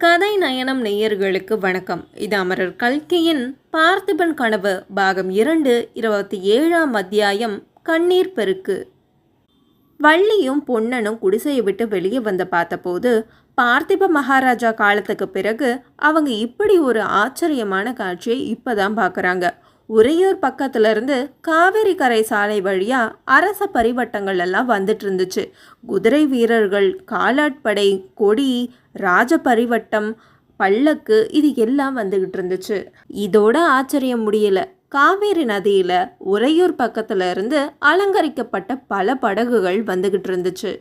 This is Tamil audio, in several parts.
கதை நயனம் நேயர்களுக்கு வணக்கம். இது அமரர் கல்கியின் பார்த்திபன் கனவு பாகம் 2 27ஆம் அத்தியாயம் கண்ணீர் பெருக்கு. வள்ளியும் பொன்னனும் குடிசையை விட்டு வெளியே வந்து பார்த்தபோது பார்த்திப மகாராஜா காலத்துக்கு பிறகு அவங்க இப்படி ஒரு ஆச்சரியமான காட்சியை இப்போதான் பார்க்குறாங்க. உறையூர் பக்கத்துல இருந்து காவேரி கரை சாலை வழியா அரச பரிவட்டங்கள் எல்லாம் வந்துட்டு இருந்துச்சு. குதிரை வீரர்கள், காலாட்படை, கொடி, ராஜ பரிவட்டம், பல்லக்கு, இது எல்லாம் வந்துகிட்டு இருந்துச்சு. இதோட ஆச்சரியம் முடியல. காவேரி நதியில உறையூர் பக்கத்துல இருந்து அலங்கரிக்கப்பட்ட பல படகுகள் வந்துகிட்டு இருந்துச்சு.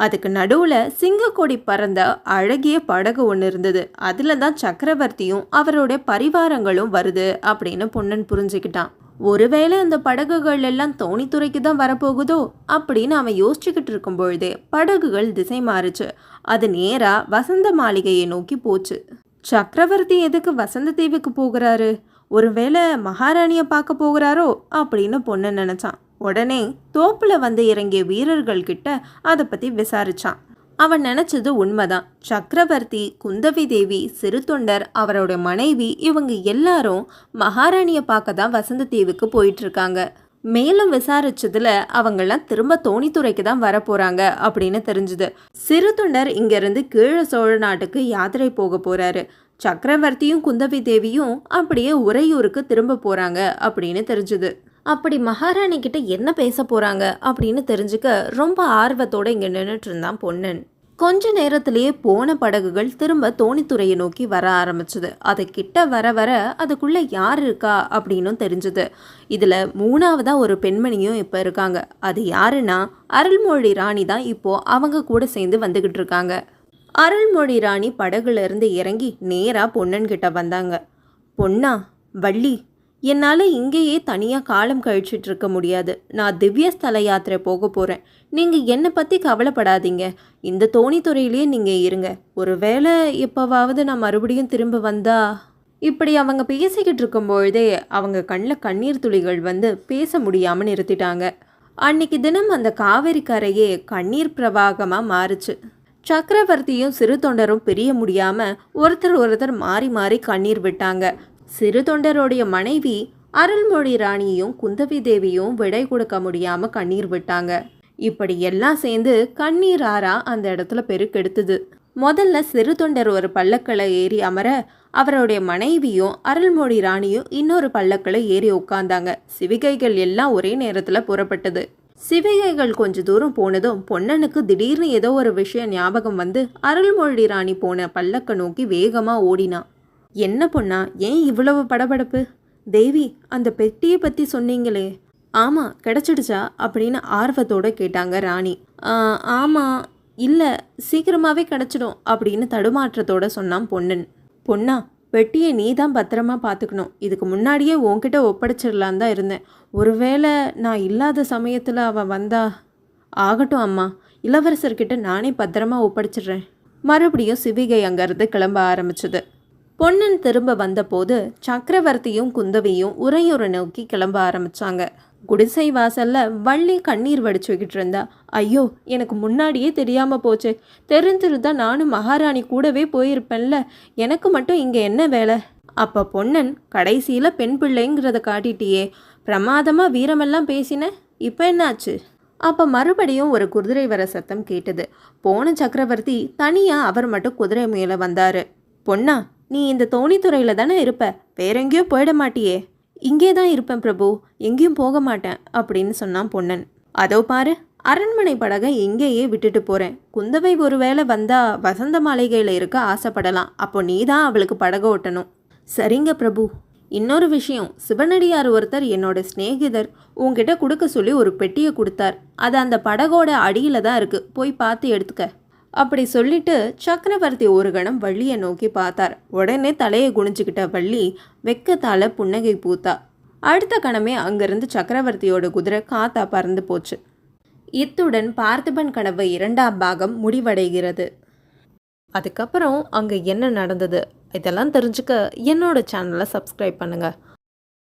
அதுக்கு நடுவில் சிங்கக்கொடி பறந்த அழகிய படகு ஒன்று இருந்தது. அதில் தான் சக்கரவர்த்தியும் அவருடைய பரிவாரங்களும் வருது அப்படின்னு பொன்னன் புரிஞ்சுக்கிட்டான். ஒருவேளை அந்த படகுகள் எல்லாம் தோணித்துறைக்கு தான் வரப்போகுதோ அப்படின்னு அவன் யோசிச்சுக்கிட்டு இருக்கும் பொழுதே படகுகள் திசை மாறுச்சு. அது நேராக வசந்த மாளிகையை நோக்கி போச்சு. சக்கரவர்த்தி எதுக்கு வசந்த தீவுக்கு போகிறாரு? ஒருவேளை மகாராணியை பார்க்க போகிறாரோ அப்படின்னு பொன்னன் நினச்சான். உடனே தோப்புல வந்து இறங்கிய வீரர்கள் கிட்ட அதை பற்றி விசாரிச்சான். அவன் நினச்சது உண்மைதான். சக்கரவர்த்தி, குந்தவி தேவி, சிறு தொண்டர், அவரோட மனைவி, இவங்க எல்லாரும் மகாராணியை பார்க்க தான் வசந்த தீவுக்கு போயிட்டுருக்காங்க. மேலும் விசாரிச்சதுல அவங்கெல்லாம் திரும்ப தோணித்துறைக்கு தான் வரப்போகிறாங்க அப்படின்னு தெரிஞ்சுது. சிறு தொண்டர் இங்கேருந்து கீழ சோழ நாட்டுக்கு யாத்திரை போக போகிறாரு. சக்கரவர்த்தியும் குந்தவி தேவியும் அப்படியே உறையூருக்கு திரும்ப போகிறாங்க அப்படின்னு தெரிஞ்சுது. அப்படி மகாராணி கிட்ட என்ன பேச போகிறாங்க அப்படின்னு தெரிஞ்சுக்க ரொம்ப ஆர்வத்தோடு இங்கே நின்றுட்டு இருந்தான் பொன்னன். கொஞ்ச நேரத்திலேயே போன படகுகள் திரும்ப தோணித்துறையை நோக்கி வர ஆரம்பிச்சுது. அது கிட்ட வர வர அதுக்குள்ளே யார் இருக்கா அப்படின்னும் தெரிஞ்சுது. இதில் மூணாவதாக ஒரு பெண்மணியும் இப்போ இருக்காங்க. அது யாருன்னா அருள்மொழி ராணி தான் இப்போது அவங்க கூட சேர்ந்து வந்துக்கிட்டு இருக்காங்க. அருள்மொழி ராணி படகுல இருந்து இறங்கி நேராக பொன்னன் கிட்ட வந்தாங்க. பொன்னா, வள்ளி, என்னால் இங்கேயே தனியாக காலம் கழிச்சிட்டு இருக்க முடியாது. நான் திவ்ய ஸ்தல யாத்திரை போக போகிறேன். நீங்கள் என்னை பற்றி கவலைப்படாதீங்க. இந்த தோணித்துறையிலேயே நீங்கள் இருங்க. ஒருவேளை எப்போவாவது நான் மறுபடியும் திரும்ப வந்தா. இப்படி அவங்க பேசிக்கிட்டு இருக்கும்பொழுதே அவங்க கண்ணில் கண்ணீர் துளிகள் வந்து பேச முடியாமல் நிறுத்திட்டாங்க. அன்னைக்கு தினம் அந்த காவேரி கரையே கண்ணீர் பிரவாகமாக மாறுச்சு. சக்கரவர்த்தியும் சிறு தொண்டரும் பிரிய முடியாமல் ஒருத்தர் மாறி மாறி கண்ணீர் விட்டாங்க. சிறு தொண்டருடைய மனைவி அருள்மொழி ராணியும் குந்தவி தேவியும் விடை கொடுக்க முடியாம கண்ணீர் விட்டாங்க. இப்படி எல்லாம் சேர்ந்து கண்ணீர் ஆறா அந்த இடத்துல பெருக்கெடுத்தது. முதல்ல சிறு தொண்டர் ஒரு பல்லக்களை ஏறி அமர, அவருடைய மனைவியும் அருள்மொழி ராணியும் இன்னொரு பல்லக்களை ஏறி உட்கார்ந்தாங்க. சிவிகைகள் எல்லாம் ஒரே நேரத்துல புறப்பட்டது. சிவிகைகள் கொஞ்ச தூரம் போனதும் பொன்னனுக்கு திடீர்னு ஏதோ ஒரு விஷயம் ஞாபகம் வந்து அருள்மொழி ராணி போன பல்லக்க நோக்கி வேகமா ஓடினான். என்ன பொண்ணா, ஏன் இவ்வளவு படபடப்பு? தேவி, அந்த பெட்டியை பற்றி சொன்னீங்களே? ஆமாம், கிடச்சிடுச்சா அப்படின்னு ஆர்வத்தோடு கேட்டாங்க ராணி. ஆமாம், இல்லை, சீக்கிரமாகவே கிடச்சிடும் அப்படின்னு தடுமாற்றத்தோடு சொன்னான் பொன்னன். பொண்ணா, பெட்டியை நீ தான் பத்திரமா பார்த்துக்கணும். இதுக்கு முன்னாடியே உன்கிட்ட ஒப்படைச்சிடலான் தான் இருந்தேன். ஒருவேளை நான் இல்லாத சமயத்தில் அவன் வந்தா. ஆகட்டும் அம்மா, இளவரசர்கிட்ட நானே பத்திரமா ஒப்படைச்சிடுறேன். மறுபடியும் சிவிகை அங்கேருந்து கிளம்ப ஆரம்பிச்சது. பொன்னன் திரும்ப வந்தபோது சக்கரவர்த்தியும் குந்தவியும் உறையூரை நோக்கி கிளம்ப ஆரம்பிச்சாங்க. குடிசை வாசல்ல வள்ளி கண்ணீர் வடிச்சுக்கிட்டு இருந்தா. ஐயோ, எனக்கு முன்னாடியே தெரியாம போச்சு. தெரிஞ்சிருந்தா நானும் மகாராணி கூடவே போயிருப்பேன்ல. எனக்கு மட்டும் இங்க என்ன வேலை? அப்ப பொன்னன், கடைசியில பெண் பிள்ளைங்கிறத காட்டிட்டியே, பிரமாதமா வீரமெல்லாம் பேசின, இப்ப என்னாச்சு? அப்ப மறுபடியும் ஒரு குதிரை வர சத்தம் கேட்டது. போன சக்கரவர்த்தி தனியா அவர் மட்டும் குதிரை மேல வந்தாரு. பொன்னா, நீ இந்த தோணித்துறையில தானே இருப்ப, வேற எங்கேயோ போயிட மாட்டியே? இங்கே தான் இருப்பேன் பிரபு, எங்கேயும் போக மாட்டேன் அப்படின்னு சொன்னான் பொன்னன். அதோ பாரு, அரண்மனை படகை எங்கேயே விட்டுட்டு போறேன். குந்தவை ஒருவேளை வந்தா வசந்த மாளிகையில் இருக்க ஆசைப்படலாம். அப்போ நீ தான் அவளுக்கு படகு ஓட்டணும். சரிங்க பிரபு. இன்னொரு விஷயம், சிவனடியார் ஒருத்தர் என்னோட சிநேகிதர் உங்ககிட்ட கொடுக்க சொல்லி ஒரு பெட்டியை கொடுத்தார். அது அந்த படகோட அடியில தான் இருக்கு, போய் பார்த்து எடுத்துக்க. அப்படி சொல்லிட்டு சக்கரவர்த்தி ஒரு கணம் வள்ளியை நோக்கி பார்த்தார். உடனே தலையை குனிஞ்சுக்கிட்ட வள்ளி வெக்கத்தால புன்னகை பூத்தா. அடுத்த கணமே அங்கிருந்து சக்கரவர்த்தியோட குதிரை காத்தா பறந்து போச்சு. இத்துடன் பார்த்திபன் கனவு 2ஆம் பாகம் முடிவடைகிறது. அதுக்கப்புறம் அங்கே என்ன நடந்தது இதெல்லாம் தெரிஞ்சுக்க என்னோட சேனலை சப்ஸ்கிரைப் பண்ணுங்கள்.